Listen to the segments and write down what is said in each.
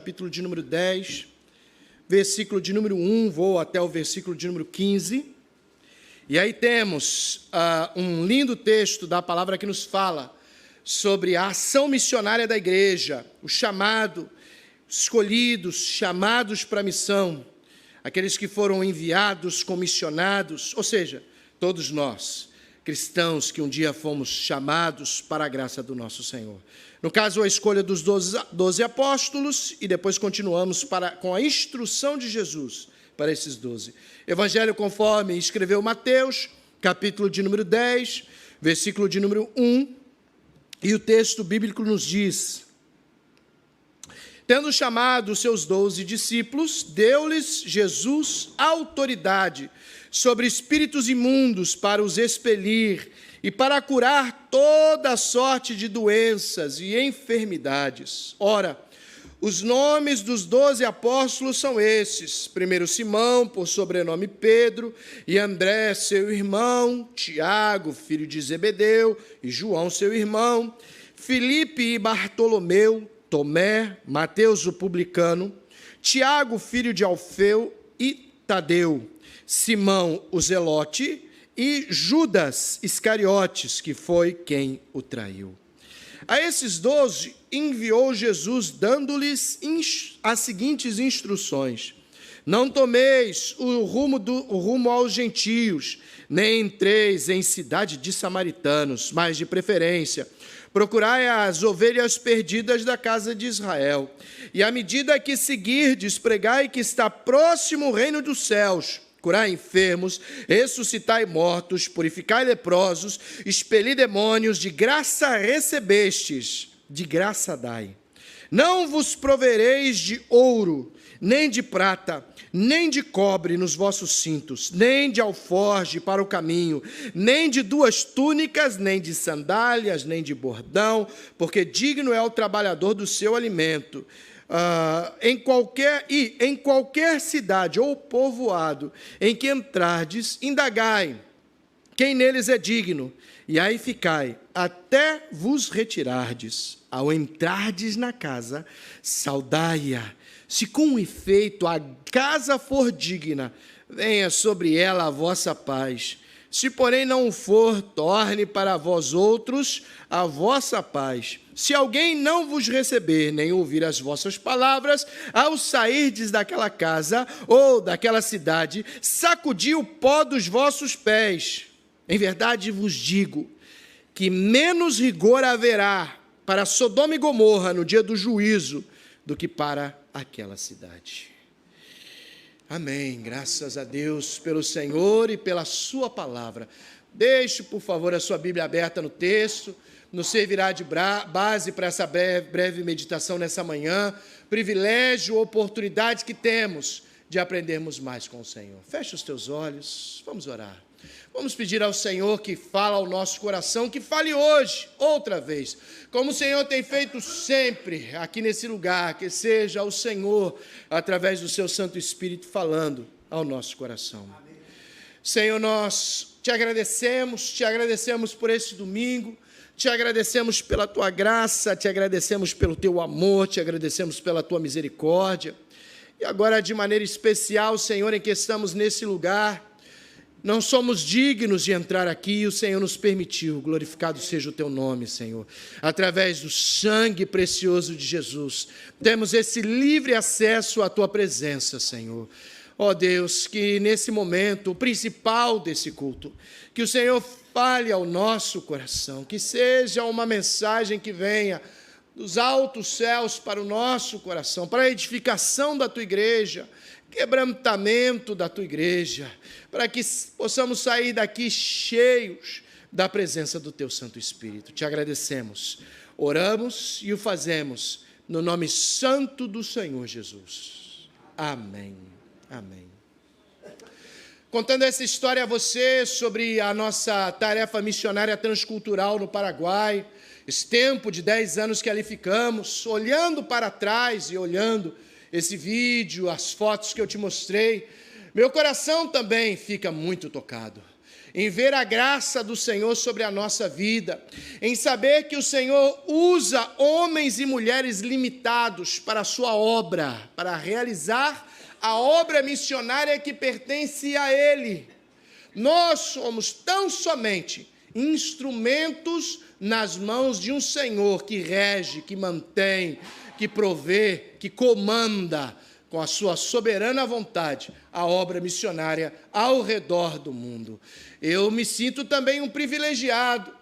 Capítulo de número 10, versículo de número 1, vou até o versículo de número 15. E aí temos um lindo texto da palavra que nos fala sobre a ação missionária da igreja, o chamado, escolhidos, chamados para a missão, aqueles que foram enviados, comissionados, ou seja, todos nós, cristãos que um dia fomos chamados para a graça do nosso Senhor. No caso, a escolha dos 12 apóstolos, e depois continuamos com a instrução de Jesus para esses 12. Evangelho conforme escreveu Mateus, capítulo de número 10, versículo de número 1, e o texto bíblico nos diz: tendo chamado os seus 12 discípulos, deu-lhes Jesus autoridade sobre espíritos imundos para os expelir e para curar toda sorte de doenças e enfermidades. Ora, os nomes dos 12 apóstolos são esses: primeiro Simão, por sobrenome Pedro, e André, seu irmão, Tiago, filho de Zebedeu, e João, seu irmão, Filipe e Bartolomeu, Tomé, Mateus, o publicano, Tiago, filho de Alfeu, e Tadeu, Simão, o zelote, e Judas Iscariotes, que foi quem o traiu. A esses 12 enviou Jesus, dando-lhes as seguintes instruções: não tomeis o rumo aos gentios, nem entreis em cidade de samaritanos, mas de preferência procurai as ovelhas perdidas da casa de Israel. E à medida que seguirdes, pregai que está próximo o reino dos céus. Curai enfermos, ressuscitai mortos, purificai leprosos, expeli demônios, de graça recebestes, de graça dai. Não vos provereis de ouro, nem de prata, nem de cobre nos vossos cintos, nem de alforje para o caminho, nem de 2 túnicas, nem de sandálias, nem de bordão, porque digno é o trabalhador do seu alimento. Em qualquer cidade ou povoado em que entrardes, indagai quem neles é digno, e aí ficai, até vos retirardes. Ao entrardes na casa, saudai-a. Se com efeito a casa for digna, venha sobre ela a vossa paz. Se, porém, não for, torne para vós outros a vossa paz. Se alguém não vos receber, nem ouvir as vossas palavras, ao sairdes daquela casa ou daquela cidade, sacudi o pó dos vossos pés. Em verdade vos digo que menos rigor haverá para Sodoma e Gomorra no dia do juízo do que para aquela cidade. Amém. Graças a Deus pelo Senhor e pela sua palavra. Deixe, por favor, a sua Bíblia aberta no texto. Nos servirá de base para essa breve meditação nessa manhã. Privilégio, oportunidade que temos de aprendermos mais com o Senhor. Feche os teus olhos, vamos orar. Vamos pedir ao Senhor que fala ao nosso coração, que fale hoje, outra vez, como o Senhor tem feito sempre aqui nesse lugar, que seja o Senhor, através do seu Santo Espírito, falando ao nosso coração. Amém. Senhor, nós te agradecemos por esse domingo, te agradecemos pela tua graça, te agradecemos pelo teu amor, te agradecemos pela tua misericórdia. E agora, de maneira especial, Senhor, em que estamos nesse lugar, não somos dignos de entrar aqui, o Senhor nos permitiu. Glorificado seja o teu nome, Senhor. Através do sangue precioso de Jesus, temos esse livre acesso à tua presença, Senhor. Ó Deus, que nesse momento, o principal desse culto, que o Senhor fale ao nosso coração, que seja uma mensagem que venha dos altos céus para o nosso coração, para a edificação da tua igreja, quebrantamento da tua igreja, para que possamos sair daqui cheios da presença do teu Santo Espírito. Te agradecemos, oramos e o fazemos no nome santo do Senhor Jesus. Amém. Amém. Contando essa história a você sobre a nossa tarefa missionária transcultural no Paraguai, esse tempo de 10 anos que ali ficamos, olhando para trás e olhando esse vídeo, as fotos que eu te mostrei, meu coração também fica muito tocado. em ver a graça do Senhor sobre a nossa vida, em saber que o Senhor usa homens e mulheres limitados para a sua obra, para realizar a obra missionária que pertence a Ele. Nós somos tão somente instrumentos nas mãos de um Senhor que rege, que mantém, que provê, que comanda com a sua soberana vontade a obra missionária ao redor do mundo. Eu me sinto também um privilegiado,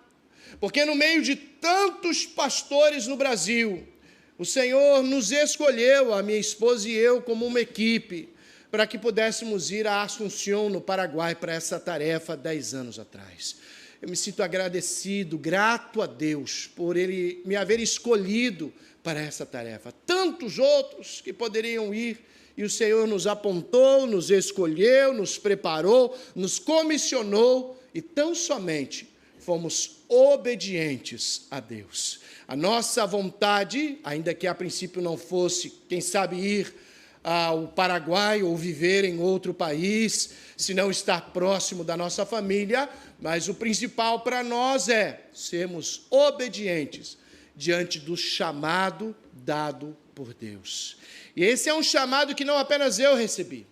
porque no meio de tantos pastores no Brasil, o Senhor nos escolheu, a minha esposa e eu, como uma equipe, para que pudéssemos ir a Assunção, no Paraguai, para essa tarefa 10 anos atrás. Eu me sinto agradecido, grato a Deus, por Ele me haver escolhido para essa tarefa. Tantos outros que poderiam ir, e o Senhor nos apontou, nos escolheu, nos preparou, nos comissionou, e tão somente fomos obedientes a Deus. A nossa vontade, ainda que a princípio não fosse, quem sabe, ir ao Paraguai ou viver em outro país, se não estar próximo da nossa família, mas o principal para nós é sermos obedientes diante do chamado dado por Deus. E esse é um chamado que não apenas eu recebi.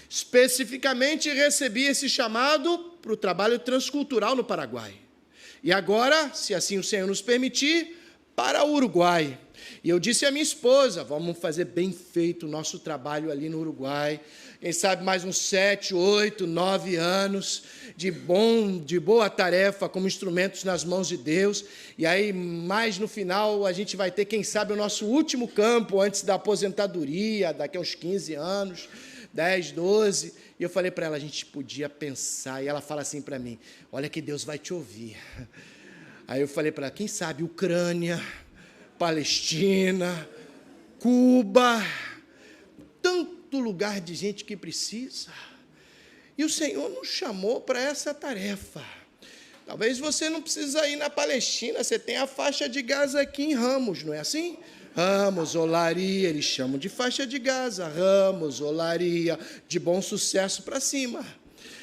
Especificamente recebi esse chamado para o trabalho transcultural no Paraguai. E agora, se assim o Senhor nos permitir, para o Uruguai. E eu disse à minha esposa, vamos fazer bem feito o nosso trabalho ali no Uruguai. Quem sabe mais uns 7, 8, 9 anos de boa tarefa como instrumentos nas mãos de Deus. E aí, mais no final, a gente vai ter, quem sabe, o nosso último campo antes da aposentadoria, daqui a uns 15 anos, 10, 12. E eu falei para ela, a gente podia pensar. E ela fala assim para mim, olha que Deus vai te ouvir. Aí eu falei para ela, quem sabe Ucrânia, Palestina, Cuba, tanto lugar de gente que precisa. E o Senhor nos chamou para essa tarefa. Talvez você não precisa ir na Palestina, você tem a faixa de Gaza aqui em Ramos, não é assim? Ramos, Olaria, eles chamam de faixa de Gaza, Ramos, Olaria, de Bom Sucesso para cima.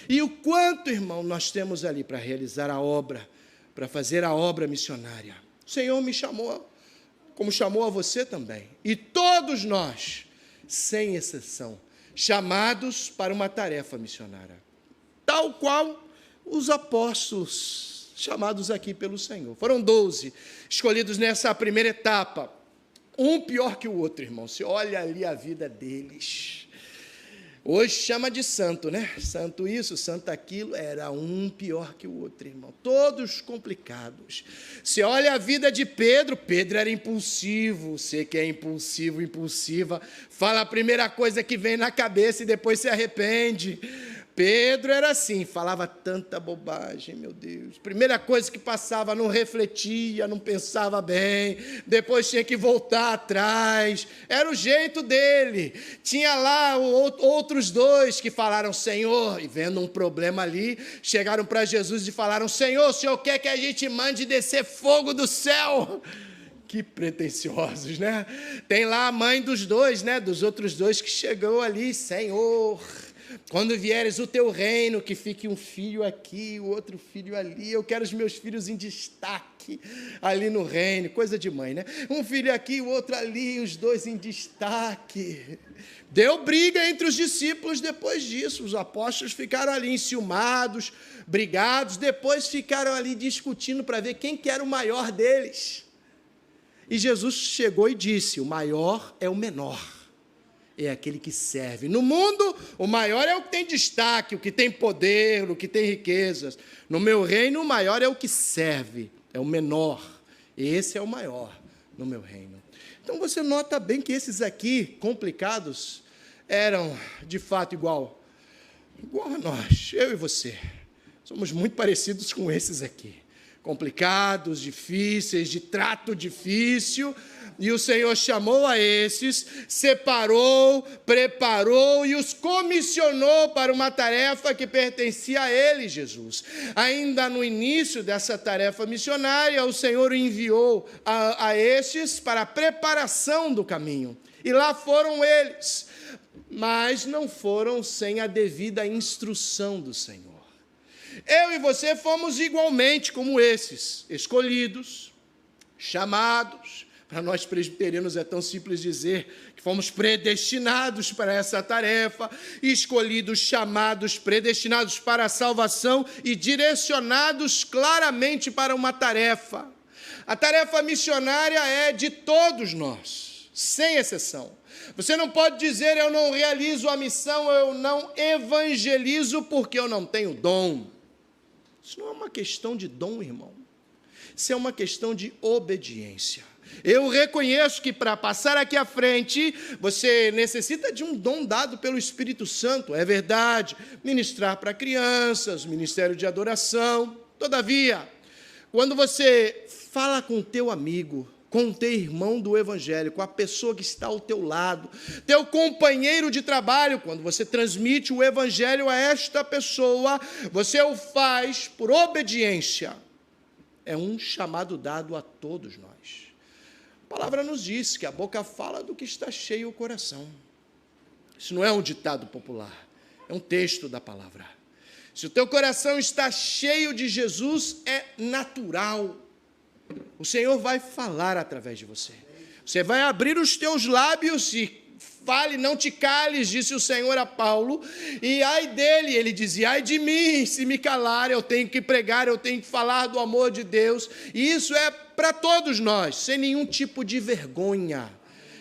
E o quanto, irmão, nós temos ali para realizar a obra, para fazer a obra missionária. O Senhor me chamou, como chamou a você também. E todos nós, sem exceção, chamados para uma tarefa missionária. Tal qual os apóstolos, chamados aqui pelo Senhor. Foram 12, escolhidos nessa primeira etapa. Um pior que o outro, irmão. Você olha ali a vida deles. Hoje chama de santo, né? Santo isso, santo aquilo. Era um pior que o outro, irmão. Todos complicados. Você olha a vida de Pedro. Pedro era impulsivo. Você que é impulsivo, impulsiva, fala a primeira coisa que vem na cabeça e depois se arrepende. Pedro era assim, falava tanta bobagem, meu Deus. Primeira coisa que passava, não refletia, não pensava bem, depois tinha que voltar atrás. Era o jeito dele. Tinha lá outros 2 que falaram, Senhor, e vendo um problema ali, chegaram para Jesus e falaram, Senhor, o Senhor quer que a gente mande descer fogo do céu? Que pretensiosos, né? Tem lá a mãe dos 2, né? Dos outros 2 que chegou ali, Senhor, quando vieres o teu reino, que fique um filho aqui, o outro filho ali, eu quero os meus filhos em destaque ali no reino, coisa de mãe, né? Um filho aqui, o outro ali, os 2 em destaque. Deu briga entre os discípulos depois disso, os apóstolos ficaram ali enciumados, brigados, depois ficaram ali discutindo para ver quem que era o maior deles. E Jesus chegou e disse, o maior é o menor. É aquele que serve. No mundo, o maior é o que tem destaque, o que tem poder, o que tem riquezas. No meu reino, o maior é o que serve, é o menor. Esse é o maior no meu reino. Então, você nota bem que esses aqui, complicados, eram, de fato, igual a nós, eu e você. Somos muito parecidos com esses aqui. Complicados, difíceis, de trato difícil. E o Senhor chamou a esses, separou, preparou e os comissionou para uma tarefa que pertencia a ele, Jesus. Ainda no início dessa tarefa missionária, o Senhor enviou a estes para a preparação do caminho. E lá foram eles, mas não foram sem a devida instrução do Senhor. Eu e você fomos igualmente como esses, escolhidos, chamados. Para nós presbiterianos é tão simples dizer que fomos predestinados para essa tarefa, escolhidos, chamados, predestinados para a salvação e direcionados claramente para uma tarefa. A tarefa missionária é de todos nós, sem exceção. Você não pode dizer, eu não realizo a missão, eu não evangelizo porque eu não tenho dom. Isso não é uma questão de dom, irmão. Isso é uma questão de obediência. Eu reconheço que para passar aqui à frente, você necessita de um dom dado pelo Espírito Santo, é verdade. Ministrar para crianças, ministério de adoração. Todavia, quando você fala com o teu amigo, com o teu irmão do Evangelho, com a pessoa que está ao teu lado, teu companheiro de trabalho, quando você transmite o Evangelho a esta pessoa, você o faz por obediência. É um chamado dado a todos nós. A palavra nos diz que a boca fala do que está cheio o coração. Isso não é um ditado popular, é um texto da palavra. Se o teu coração está cheio de Jesus, é natural. O Senhor vai falar através de você. Você vai abrir os teus lábios e fale, não te cales, disse o Senhor a Paulo. E ai dele, ele dizia, ai de mim, se me calar, eu tenho que pregar, eu tenho que falar do amor de Deus. E isso é para todos nós, sem nenhum tipo de vergonha,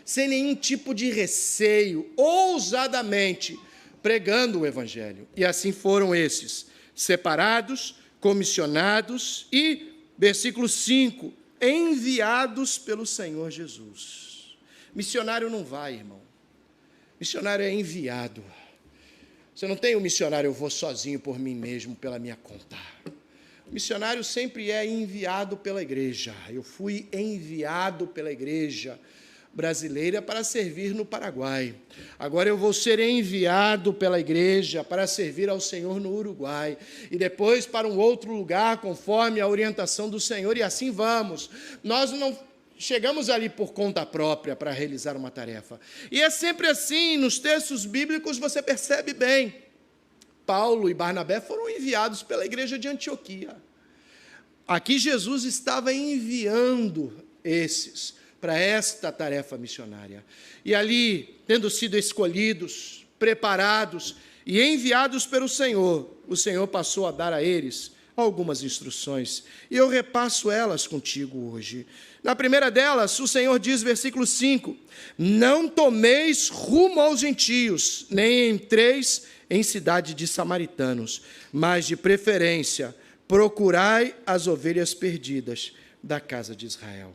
sem nenhum tipo de receio, ousadamente pregando o Evangelho. E assim foram esses, separados, comissionados e versículo 5, enviados pelo Senhor Jesus. Missionário não vai, irmão. Missionário é enviado. Você não tem um missionário, eu vou sozinho por mim mesmo, pela minha conta. O missionário sempre é enviado pela igreja. Eu fui enviado pela igreja brasileira para servir no Paraguai. Agora eu vou ser enviado pela igreja para servir ao Senhor no Uruguai. E depois para um outro lugar, conforme a orientação do Senhor, e assim vamos. Nós não chegamos ali por conta própria para realizar uma tarefa. E é sempre assim, nos textos bíblicos você percebe bem. Paulo e Barnabé foram enviados pela igreja de Antioquia. Aqui Jesus estava enviando esses para esta tarefa missionária. E ali, tendo sido escolhidos, preparados e enviados pelo Senhor, o Senhor passou a dar a eles algumas instruções. E eu repasso elas contigo hoje. Na primeira delas, o Senhor diz, versículo 5, não tomeis rumo aos gentios, nem entreis em cidade de samaritanos, mas de preferência procurai as ovelhas perdidas da casa de Israel.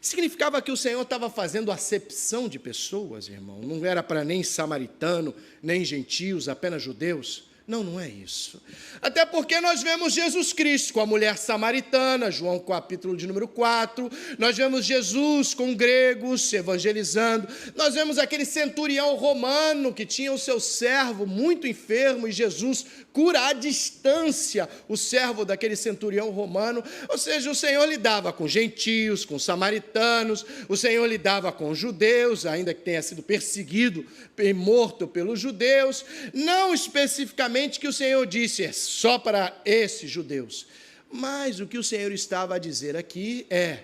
Significava que o Senhor estava fazendo acepção de pessoas, irmão. Não era para nem samaritano, nem gentios, apenas judeus. Não, não é isso. Até porque nós vemos Jesus Cristo com a mulher samaritana, João capítulo de número 4. Nós vemos Jesus com gregos evangelizando. Nós vemos aquele centurião romano que tinha o seu servo muito enfermo e Jesus cura à distância o servo daquele centurião romano. Ou seja, o Senhor lidava com gentios, com samaritanos, o Senhor lidava com judeus, ainda que tenha sido perseguido e morto pelos judeus, não especificamente que o Senhor disse é só para esses judeus, mas o que o Senhor estava a dizer aqui é,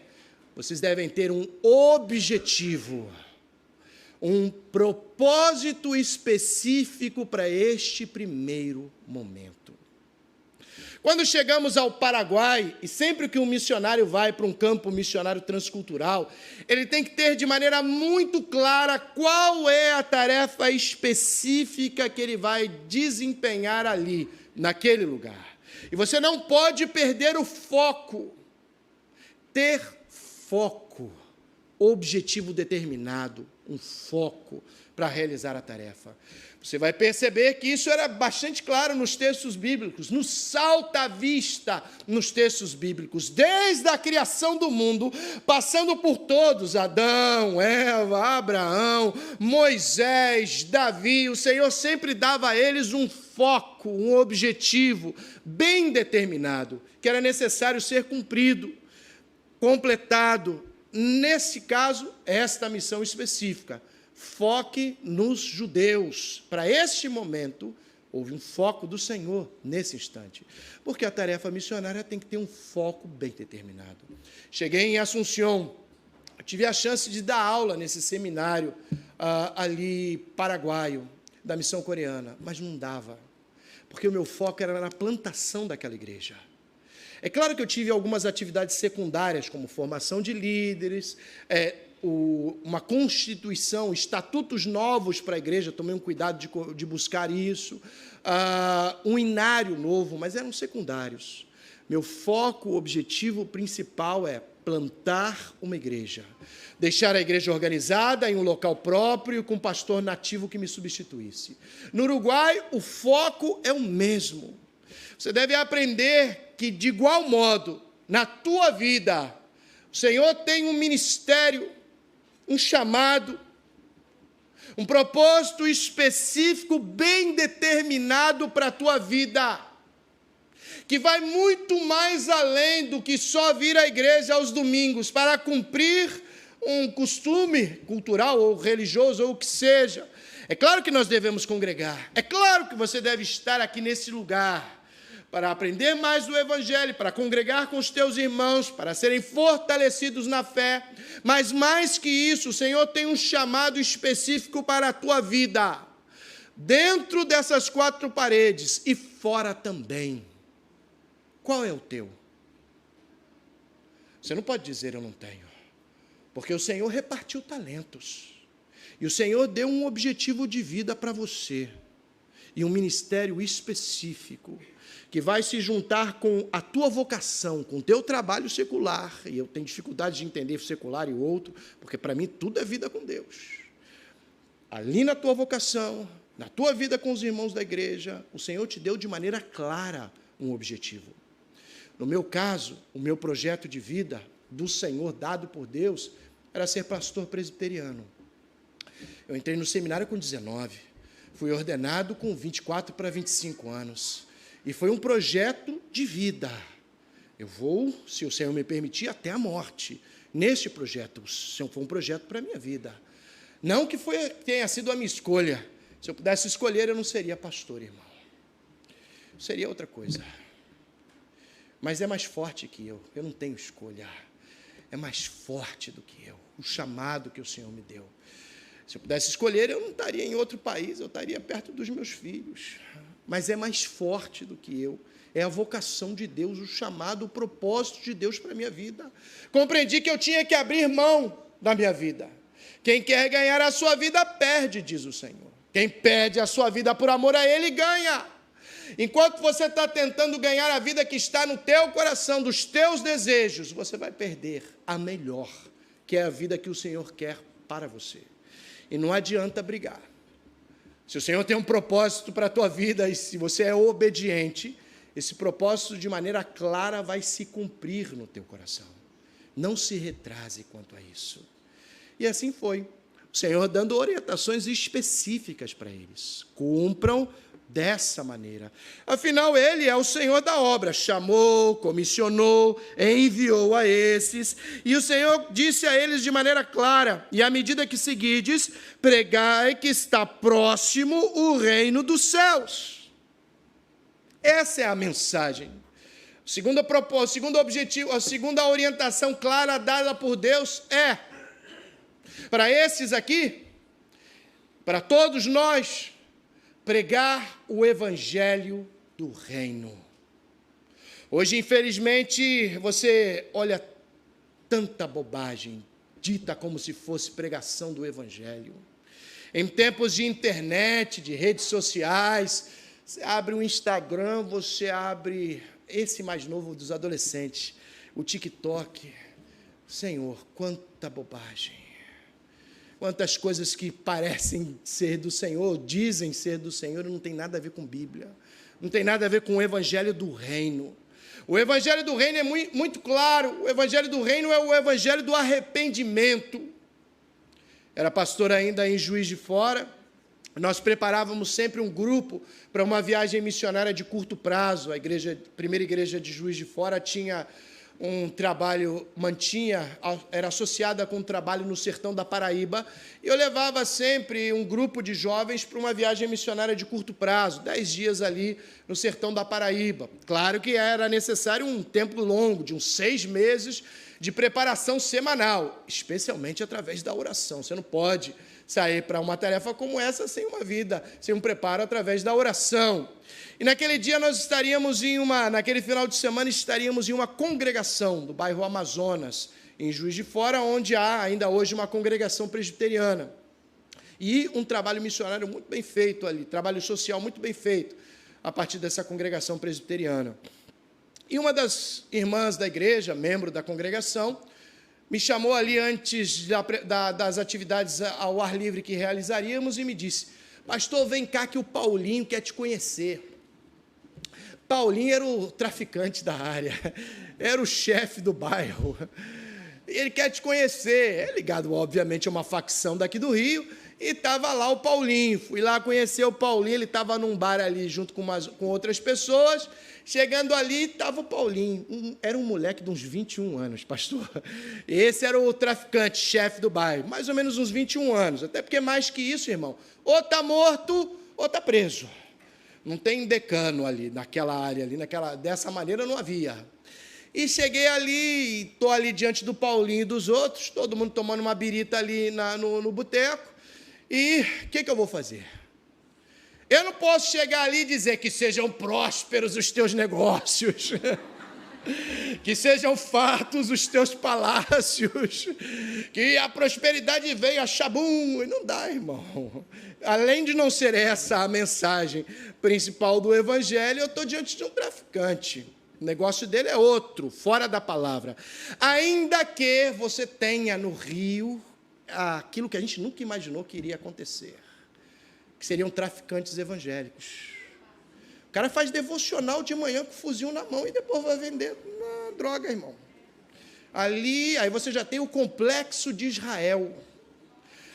vocês devem ter um objetivo, um propósito específico para este primeiro momento. Quando chegamos ao Paraguai, e sempre que um missionário vai para um campo missionário transcultural, ele tem que ter de maneira muito clara qual é a tarefa específica que ele vai desempenhar ali, naquele lugar. E você não pode perder o foco, ter foco, objetivo determinado, um foco para realizar a tarefa. Você vai perceber que isso era bastante claro nos textos bíblicos, nos salta à vista nos textos bíblicos, desde a criação do mundo, passando por todos, Adão, Eva, Abraão, Moisés, Davi, o Senhor sempre dava a eles um foco, um objetivo bem determinado, que era necessário ser cumprido, completado. Nesse caso, esta missão específica. Foque nos judeus, para este momento, Houve um foco do Senhor nesse instante, porque a tarefa missionária tem que ter um foco bem determinado. Cheguei em Assunção, tive a chance de dar aula nesse seminário ali paraguaio, da missão coreana, mas não dava, porque o meu foco era na plantação daquela igreja. É claro que eu tive algumas atividades secundárias, como formação de líderes, uma constituição, estatutos novos para a igreja, tomei um cuidado de buscar isso, um inário novo, mas eram secundários. Meu foco, o objetivo principal é plantar uma igreja, deixar a igreja organizada em um local próprio, com um pastor nativo que me substituísse. No Uruguai, o foco é o mesmo. Você deve aprender que, de igual modo, na tua vida, o Senhor tem um ministério, um chamado, um propósito específico, bem determinado para a tua vida, que vai muito mais além do que só vir à igreja aos domingos para cumprir um costume cultural ou religioso ou o que seja. É claro que nós devemos congregar, é claro que você deve estar aqui nesse lugar para aprender mais do Evangelho, para congregar com os teus irmãos, para serem fortalecidos na fé, mas mais que isso, o Senhor tem um chamado específico para a tua vida, dentro dessas 4 paredes e fora também. Qual é o teu? Você não pode dizer eu não tenho, porque o Senhor repartiu talentos, e o Senhor deu um objetivo de vida para você, e um ministério específico, que vai se juntar com a tua vocação, com o teu trabalho secular, e eu tenho dificuldade de entender secular e outro, porque para mim tudo é vida com Deus. Ali na tua vocação, na tua vida com os irmãos da igreja, o Senhor te deu de maneira clara um objetivo. No meu caso, o meu projeto de vida do Senhor, dado por Deus, era ser pastor presbiteriano. Eu entrei no seminário com 19, fui ordenado com 24 para 25 anos, e foi um projeto de vida. Eu vou, se o Senhor me permitir, até a morte, neste projeto. O Senhor foi um projeto para a minha vida. Não que tenha sido a minha escolha. Se eu pudesse escolher, eu não seria pastor, irmão. Seria outra coisa. Mas é mais forte que eu não tenho escolha. É mais forte do que eu, o chamado que o Senhor me deu. Se eu pudesse escolher, eu não estaria em outro país, eu estaria perto dos meus filhos. Mas é mais forte do que eu. É a vocação de Deus, o chamado, o propósito de Deus para a minha vida. Compreendi que eu tinha que abrir mão da minha vida. Quem quer ganhar a sua vida, perde, diz o Senhor. Quem perde a sua vida por amor a Ele, ganha. Enquanto você está tentando ganhar a vida que está no teu coração, dos teus desejos, você vai perder a melhor, que é a vida que o Senhor quer para você. E não adianta brigar. Se o Senhor tem um propósito para a tua vida e se você é obediente, esse propósito de maneira clara vai se cumprir no teu coração. Não se retrase quanto a isso. E assim foi. O Senhor dando orientações específicas para eles. Cumpram dessa maneira. Afinal, Ele é o Senhor da obra. Chamou, comissionou, enviou a esses. E o Senhor disse a eles de maneira clara: e à medida que seguides, pregai que está próximo o reino dos céus. Essa é a mensagem. O segundo propósito, o segundo objetivo, a segunda orientação clara dada por Deus é: para esses aqui, para todos nós, pregar o evangelho do reino. Hoje, infelizmente, você olha tanta bobagem dita como se fosse pregação do evangelho. Em tempos de internet, de redes sociais, você abre o Instagram, você abre esse mais novo dos adolescentes, o TikTok. Senhor, quanta bobagem. Quantas coisas que parecem ser do Senhor, dizem ser do Senhor, não tem nada a ver com Bíblia, não tem nada a ver com o Evangelho do Reino. O Evangelho do Reino é muito claro, o Evangelho do Reino é o Evangelho do arrependimento. Era pastor ainda em Juiz de Fora, nós preparávamos sempre um grupo para uma viagem missionária de curto prazo. A primeira igreja de Juiz de Fora tinha um trabalho, era associada com um trabalho no sertão da Paraíba, e eu levava sempre um grupo de jovens para uma viagem missionária de curto prazo, 10 dias ali no sertão da Paraíba. Claro que era necessário um tempo longo, de uns 6 meses, de preparação semanal, especialmente através da oração. Você não pode sair para uma tarefa como essa sem uma vida, sem um preparo através da oração. E naquele dia nós estaríamos naquele final de semana, estaríamos em uma congregação do bairro Amazonas, em Juiz de Fora, onde há ainda hoje uma congregação presbiteriana. E um trabalho missionário muito bem feito ali, trabalho social muito bem feito, a partir dessa congregação presbiteriana. E uma das irmãs da igreja, membro da congregação, me chamou ali antes das atividades ao ar livre que realizaríamos e me disse: pastor, vem cá que o Paulinho quer te conhecer. Paulinho era o traficante da área, era o chefe do bairro. Ele quer te conhecer. É ligado, obviamente, a uma facção daqui do Rio, e estava lá o Paulinho. Fui lá conhecer o Paulinho, ele estava num bar ali junto com outras pessoas. Chegando ali, estava o Paulinho. Era um moleque de uns 21 anos, pastor. Esse era o traficante, chefe do bairro. Mais ou menos uns 21 anos. Até porque mais que isso, irmão, ou está morto ou está preso. Não tem decano ali, naquela área, ali, dessa maneira não havia. E cheguei ali, estou ali diante do Paulinho e dos outros, todo mundo tomando uma birita ali no boteco. E o que eu vou fazer? Eu não posso chegar ali e dizer que sejam prósperos os teus negócios, que sejam fartos os teus palácios, que a prosperidade veio a Xabum. Não dá, irmão. Além de não ser essa a mensagem principal do Evangelho, eu estou diante de um traficante. O negócio dele é outro, fora da palavra. Ainda que você tenha no Rio aquilo que a gente nunca imaginou que iria acontecer, que seriam traficantes evangélicos. O cara faz devocional de manhã com fuzil na mão e depois vai vender droga, irmão. Aí você já tem o complexo de Israel.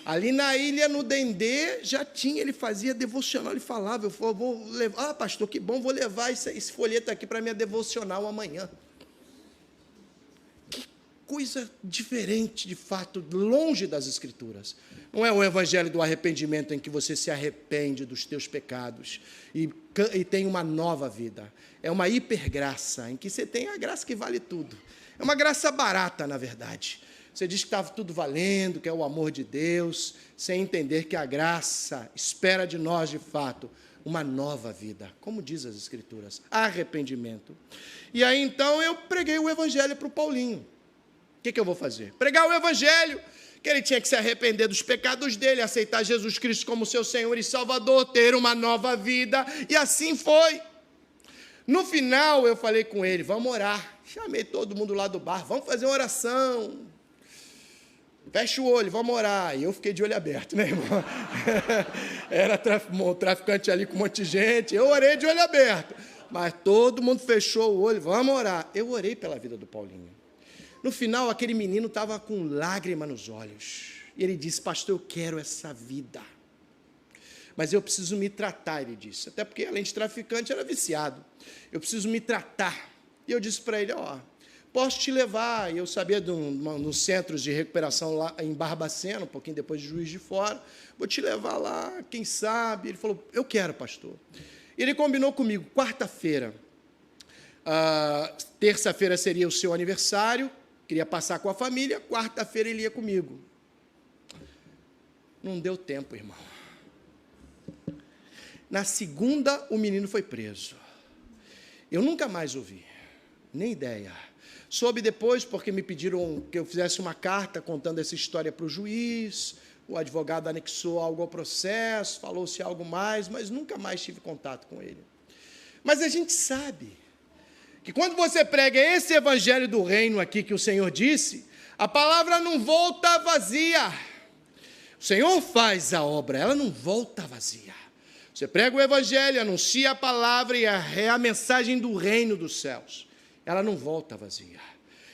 Ali na ilha, no Dendê, ele fazia devocional, ele falava, eu vou levar, pastor, que bom, vou levar esse folheto aqui para minha devocional amanhã. Que coisa diferente, de fato, longe das Escrituras. Não é um evangelho do arrependimento em que você se arrepende dos teus pecados e tem uma nova vida. É uma hipergraça, em que você tem a graça que vale tudo. É uma graça barata, na verdade. Você diz que estava tudo valendo, que é o amor de Deus, sem entender que a graça espera de nós, de fato, uma nova vida, como diz as Escrituras, arrependimento. E aí, então, eu preguei o Evangelho para o Paulinho. O que eu vou fazer? Pregar o Evangelho, que ele tinha que se arrepender dos pecados dele, aceitar Jesus Cristo como seu Senhor e Salvador, ter uma nova vida, e assim foi. No final, eu falei com ele, vamos orar. Chamei todo mundo lá do bar, vamos fazer uma oração. Fecha o olho, vamos orar. E eu fiquei de olho aberto, né, irmão? Era traficante ali com um monte de gente. Eu orei de olho aberto. Mas todo mundo fechou o olho, vamos orar. Eu orei pela vida do Paulinho. No final, aquele menino estava com lágrima nos olhos. E ele disse, pastor, eu quero essa vida. Mas eu preciso me tratar, ele disse. Até porque, além de traficante, era viciado. Eu preciso me tratar. E eu disse para ele, posso te levar, eu sabia nos centros de recuperação lá em Barbacena, um pouquinho depois de Juiz de Fora, vou te levar lá, quem sabe? Ele falou, eu quero, pastor. Ele combinou comigo, quarta-feira, terça-feira seria o seu aniversário, queria passar com a família, quarta-feira ele ia comigo. Não deu tempo, irmão. Na segunda, o menino foi preso. Eu nunca mais ouvi, nem ideia. Soube depois, porque me pediram que eu fizesse uma carta contando essa história para o juiz, o advogado anexou algo ao processo, falou-se algo mais, mas nunca mais tive contato com ele. Mas a gente sabe que quando você prega esse evangelho do reino aqui que o Senhor disse, a palavra não volta vazia. O Senhor faz a obra, ela não volta vazia. Você prega o evangelho, anuncia a palavra e é a mensagem do reino dos céus. Ela não volta vazia.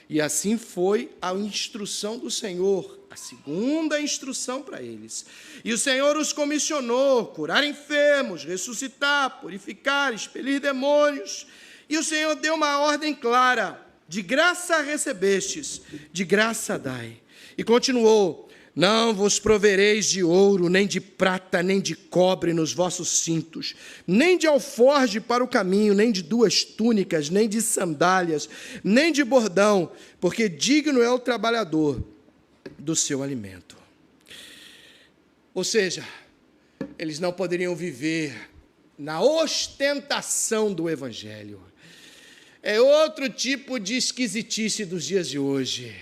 E assim foi a instrução do Senhor, a segunda instrução para eles. E o Senhor os comissionou, curar enfermos, ressuscitar, purificar, expelir demônios. E o Senhor deu uma ordem clara, De graça recebestes, de graça dai. E continuou: não vos provereis de ouro, nem de prata, nem de cobre nos vossos cintos, nem de alforje para o caminho, nem de 2 túnicas, nem de sandálias, nem de bordão, porque digno é o trabalhador do seu alimento. Ou seja, eles não poderiam viver na ostentação do Evangelho. É outro tipo de esquisitice dos dias de hoje.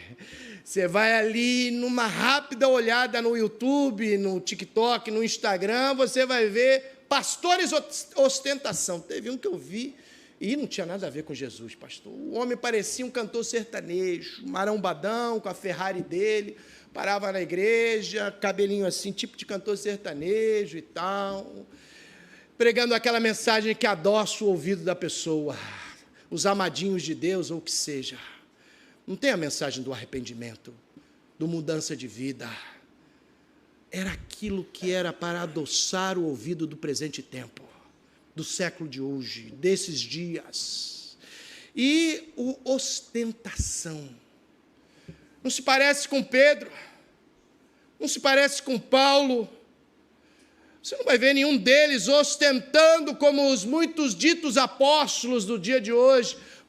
Você vai ali, numa rápida olhada no YouTube, no TikTok, no Instagram, você vai ver pastores ostentação. Teve um que eu vi e não tinha nada a ver com Jesus, pastor. O homem parecia um cantor sertanejo, marambadão, com a Ferrari dele, parava na igreja, cabelinho assim, tipo de cantor sertanejo e tal, pregando aquela mensagem que adoça o ouvido da pessoa, os amadinhos de Deus ou o que seja. Não tem a mensagem do arrependimento, do mudança de vida. Era aquilo que era para adoçar o ouvido do presente tempo, do século de hoje, desses dias. E o ostentação. Não se parece com Pedro, não se parece com Paulo. Você não vai ver nenhum deles ostentando como os muitos ditos apóstolos do dia de hoje, o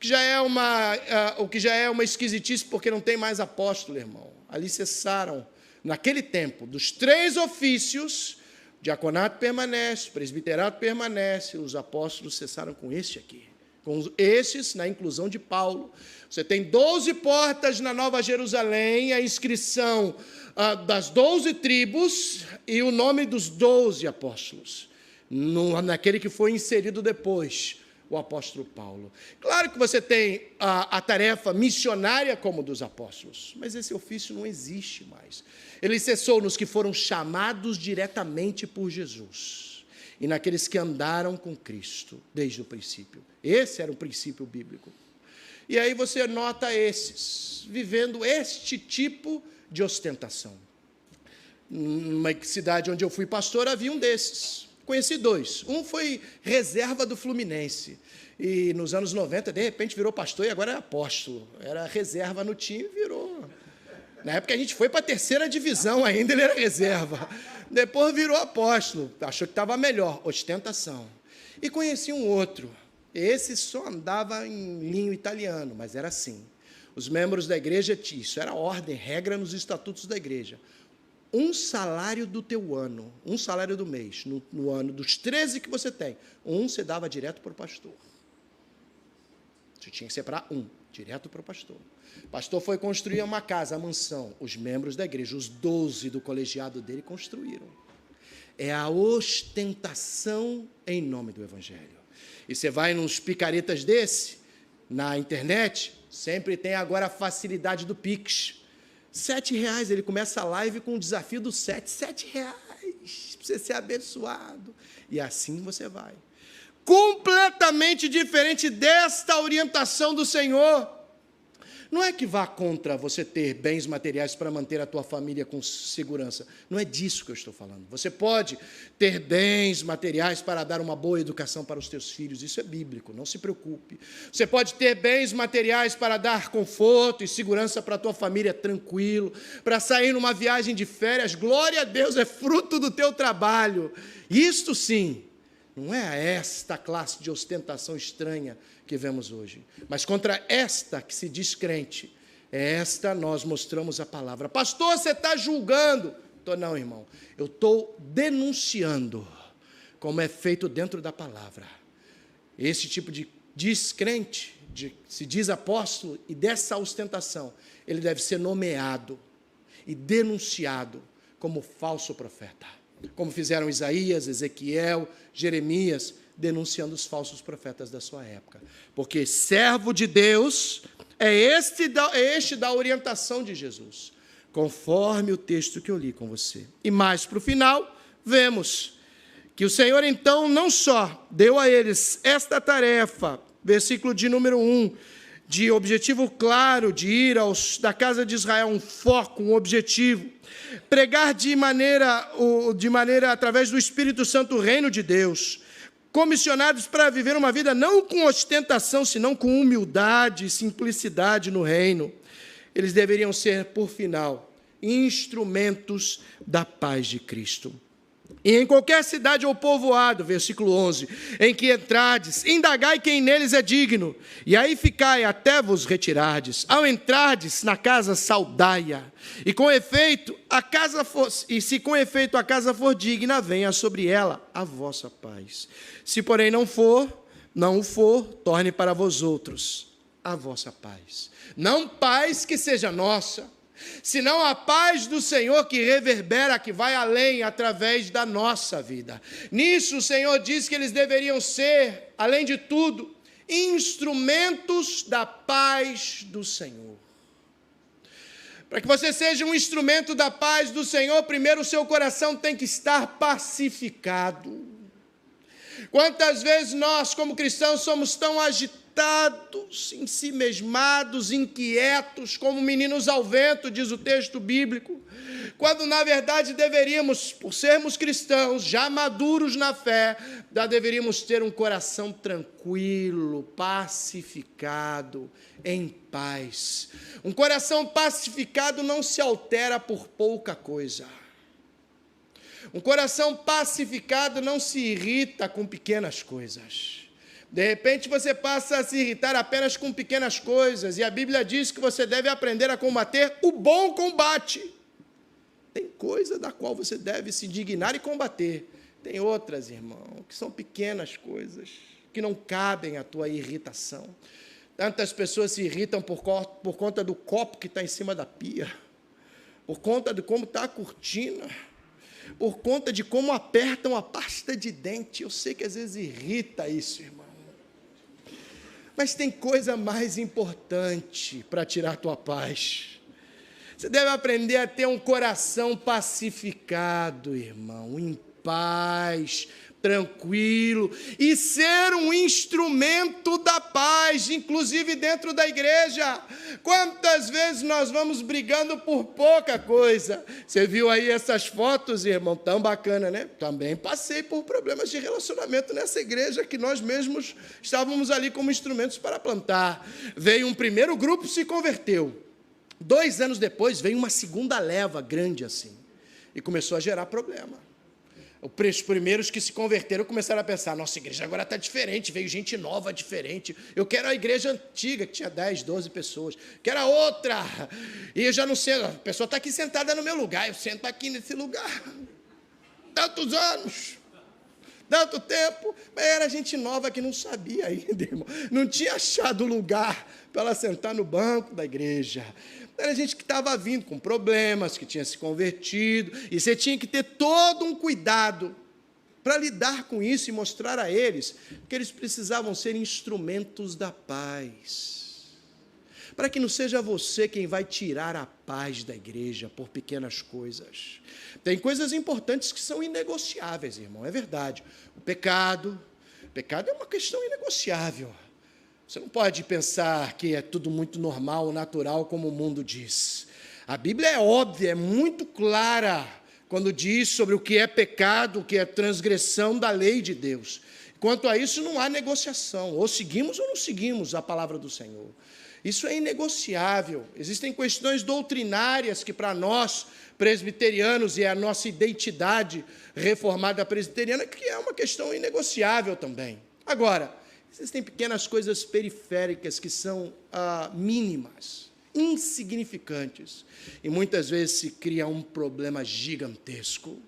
que já é uma esquisitice, porque não tem mais apóstolo, irmão. Ali cessaram, naquele tempo, dos 3 ofícios, o diaconato permanece, o presbiterato permanece, os apóstolos cessaram com este aqui. Com estes, na inclusão de Paulo. Você tem 12 portas na Nova Jerusalém, a inscrição das 12 tribos e o nome dos 12 apóstolos, naquele que foi inserido depois, o apóstolo Paulo. Claro que você tem a tarefa missionária como dos apóstolos, mas esse ofício não existe mais. Ele cessou nos que foram chamados diretamente por Jesus e naqueles que andaram com Cristo desde o princípio. Esse era o princípio bíblico. E aí você nota esses, vivendo este tipo de ostentação. Numa cidade onde eu fui pastor, havia um desses. Conheci 2. Um foi reserva do Fluminense. E nos anos 90, de repente, virou pastor e agora é apóstolo. Era reserva no time, virou. Na época a gente foi para a 3ª divisão ainda, ele era reserva. Depois virou apóstolo. Achou que estava melhor. Ostentação. E conheci um outro. Esse só andava em linho italiano, mas era assim. Os membros da igreja, isso era ordem, regra nos estatutos da igreja. 1 salário do teu ano, 1 salário do mês, no ano dos 13 que você tem, 1 você dava direto para o pastor. Você tinha que separar 1, direto para o pastor. O pastor foi construir uma casa, a mansão. Os membros da igreja, os 12 do colegiado dele, construíram. É a ostentação em nome do Evangelho. E você vai nos picaretas desse, na internet, sempre tem agora a facilidade do Pix. R$7, ele começa a live com o desafio do 7. R$7, para você ser abençoado. E assim você vai. Completamente diferente desta orientação do Senhor. Não é que vá contra você ter bens materiais para manter a tua família com segurança. Não é disso que eu estou falando. Você pode ter bens materiais para dar uma boa educação para os teus filhos. Isso é bíblico, não se preocupe. Você pode ter bens materiais para dar conforto e segurança para a tua família, tranquilo. Para sair numa viagem de férias. Glória a Deus, é fruto do teu trabalho. Isto sim, não é esta classe de ostentação estranha que vemos hoje. Mas contra esta que se diz crente, esta nós mostramos a palavra. Pastor, você está julgando. Não, irmão. Eu estou denunciando como é feito dentro da palavra. Esse tipo de descrente, se diz apóstolo, e dessa ostentação, ele deve ser nomeado e denunciado como falso profeta. Como fizeram Isaías, Ezequiel, Jeremias, denunciando os falsos profetas da sua época. Porque servo de Deus é este da orientação de Jesus, conforme o texto que eu li com você. E mais para o final, vemos que o Senhor, então, não só deu a eles esta tarefa, versículo de número 1, de objetivo claro, de ir da casa de Israel, um foco, um objetivo, pregar de maneira através do Espírito Santo o reino de Deus, comissionados para viver uma vida não com ostentação, senão com humildade e simplicidade no reino. Eles deveriam ser, por final, instrumentos da paz de Cristo. E em qualquer cidade ou povoado, versículo 11, em que entrardes, indagai quem neles é digno, e aí ficai até vos retirardes. Ao entrardes na casa, saudai-a, e se com efeito a casa for digna, venha sobre ela a vossa paz. Se porém não o for, torne para vós outros a vossa paz. Não paz que seja nossa, senão a paz do Senhor que reverbera, que vai além através da nossa vida. Nisso o Senhor diz que eles deveriam ser, além de tudo, instrumentos da paz do Senhor. Para que você seja um instrumento da paz do Senhor, primeiro o seu coração tem que estar pacificado. Quantas vezes nós, como cristãos, somos tão agitados, ensimesmados, inquietos, como meninos ao vento, diz o texto bíblico, quando na verdade deveríamos, por sermos cristãos, já maduros na fé, já deveríamos ter um coração tranquilo, pacificado, em paz. Um coração pacificado não se altera por pouca coisa. Um coração pacificado não se irrita com pequenas coisas. De repente você passa a se irritar apenas com pequenas coisas, e a Bíblia diz que você deve aprender a combater o bom combate. Tem coisa da qual você deve se indignar e combater. Tem outras, irmão, que são pequenas coisas, que não cabem à tua irritação. Tantas pessoas se irritam por conta do copo que está em cima da pia, por conta de como está a cortina, por conta de como apertam a pasta de dente. Eu sei que às vezes irrita isso, irmão. Mas tem coisa mais importante para tirar a tua paz. Você deve aprender a ter um coração pacificado, irmão, em paz, tranquilo, e ser um instrumento da paz, inclusive dentro da igreja. Quantas vezes nós vamos brigando por pouca coisa? Você viu aí essas fotos, irmão? Tão bacana, né? Também passei por problemas de relacionamento nessa igreja, que nós mesmos estávamos ali como instrumentos para plantar. Veio um primeiro grupo, se converteu. 2 anos depois, veio uma segunda leva grande assim, e começou a gerar problema. Os primeiros que se converteram começaram a pensar: nossa igreja agora está diferente, veio gente nova, diferente. Eu quero a igreja antiga, que tinha 10, 12 pessoas. Quero a outra. E eu já não sei, a pessoa está aqui sentada no meu lugar, eu sento aqui nesse lugar. Tantos anos, tanto tempo. Mas era gente nova que não sabia ainda, irmão. Não tinha achado lugar para ela sentar no banco da igreja. Era gente que estava vindo com problemas, que tinha se convertido, e você tinha que ter todo um cuidado para lidar com isso e mostrar a eles que eles precisavam ser instrumentos da paz, para que não seja você quem vai tirar a paz da igreja por pequenas coisas. Tem coisas importantes que são inegociáveis, irmão, é verdade. O pecado é uma questão inegociável. Você não pode pensar que é tudo muito normal, natural, como o mundo diz. A Bíblia é óbvia, é muito clara quando diz sobre o que é pecado, o que é transgressão da lei de Deus. Quanto a isso, não há negociação. Ou seguimos ou não seguimos a palavra do Senhor. Isso é inegociável. Existem questões doutrinárias que, para nós, presbiterianos, e é a nossa identidade reformada presbiteriana, que é uma questão inegociável também. Agora, existem pequenas coisas periféricas que são mínimas, insignificantes, e muitas vezes se cria um problema gigantesco.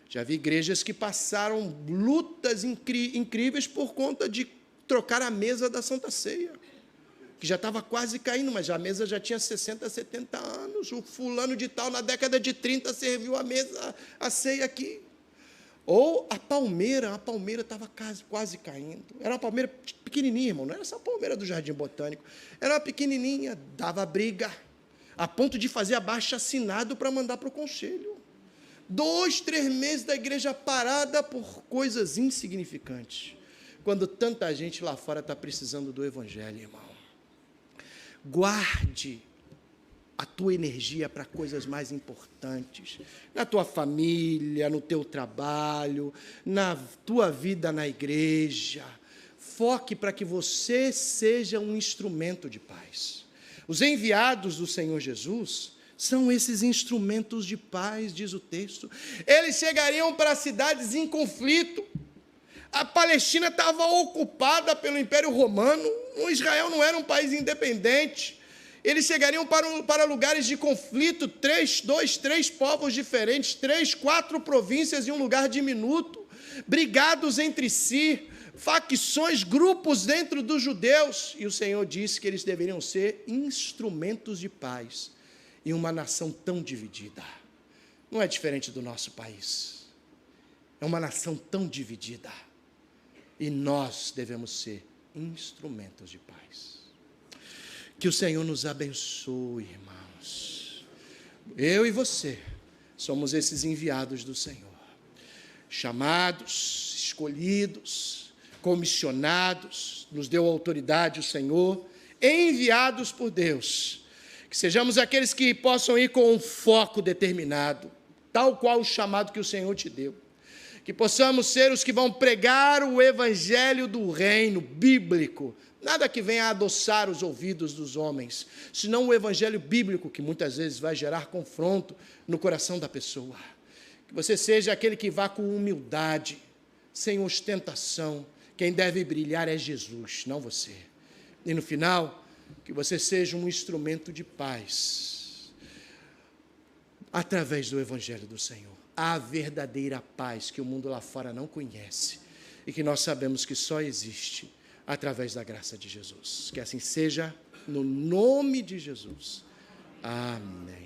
Já vi igrejas que passaram lutas incríveis por conta de trocar a mesa da Santa Ceia, que já estava quase caindo, mas a mesa já tinha 60, 70 anos. O fulano de tal, na década de 30, serviu a ceia aqui. Ou a palmeira estava quase caindo. Era uma palmeira pequenininha, irmão, não era essa palmeira do Jardim Botânico. Era uma pequenininha, dava briga, a ponto de fazer abaixo-assinado para mandar para o conselho. 2, 3 meses da igreja parada por coisas insignificantes, quando tanta gente lá fora está precisando do evangelho, irmão. Guarde a tua energia para coisas mais importantes, na tua família, no teu trabalho, na tua vida na igreja. Foque para que você seja um instrumento de paz. Os enviados do Senhor Jesus são esses instrumentos de paz, diz o texto. Eles chegariam para cidades em conflito. A Palestina estava ocupada pelo Império Romano, o Israel não era um país independente. Eles chegariam para lugares de conflito, 3 povos diferentes, 3, 4 províncias em um lugar diminuto, brigados entre si, facções, grupos dentro dos judeus. E o Senhor disse que eles deveriam ser instrumentos de paz em uma nação tão dividida. Não é diferente do nosso país. É uma nação tão dividida. E nós devemos ser instrumentos de paz. Que o Senhor nos abençoe, irmãos. Eu e você somos esses enviados do Senhor. Chamados, escolhidos, comissionados, nos deu autoridade o Senhor, enviados por Deus. Que sejamos aqueles que possam ir com um foco determinado, tal qual o chamado que o Senhor te deu. Que possamos ser os que vão pregar o evangelho do reino bíblico, nada que venha a adoçar os ouvidos dos homens, senão o evangelho bíblico, que muitas vezes vai gerar confronto no coração da pessoa. Que você seja aquele que vá com humildade, sem ostentação. Quem deve brilhar é Jesus, não você. E no final, que você seja um instrumento de paz, através do evangelho do Senhor. A verdadeira paz que o mundo lá fora não conhece e que nós sabemos que só existe através da graça de Jesus. Que assim seja, no nome de Jesus. Amém.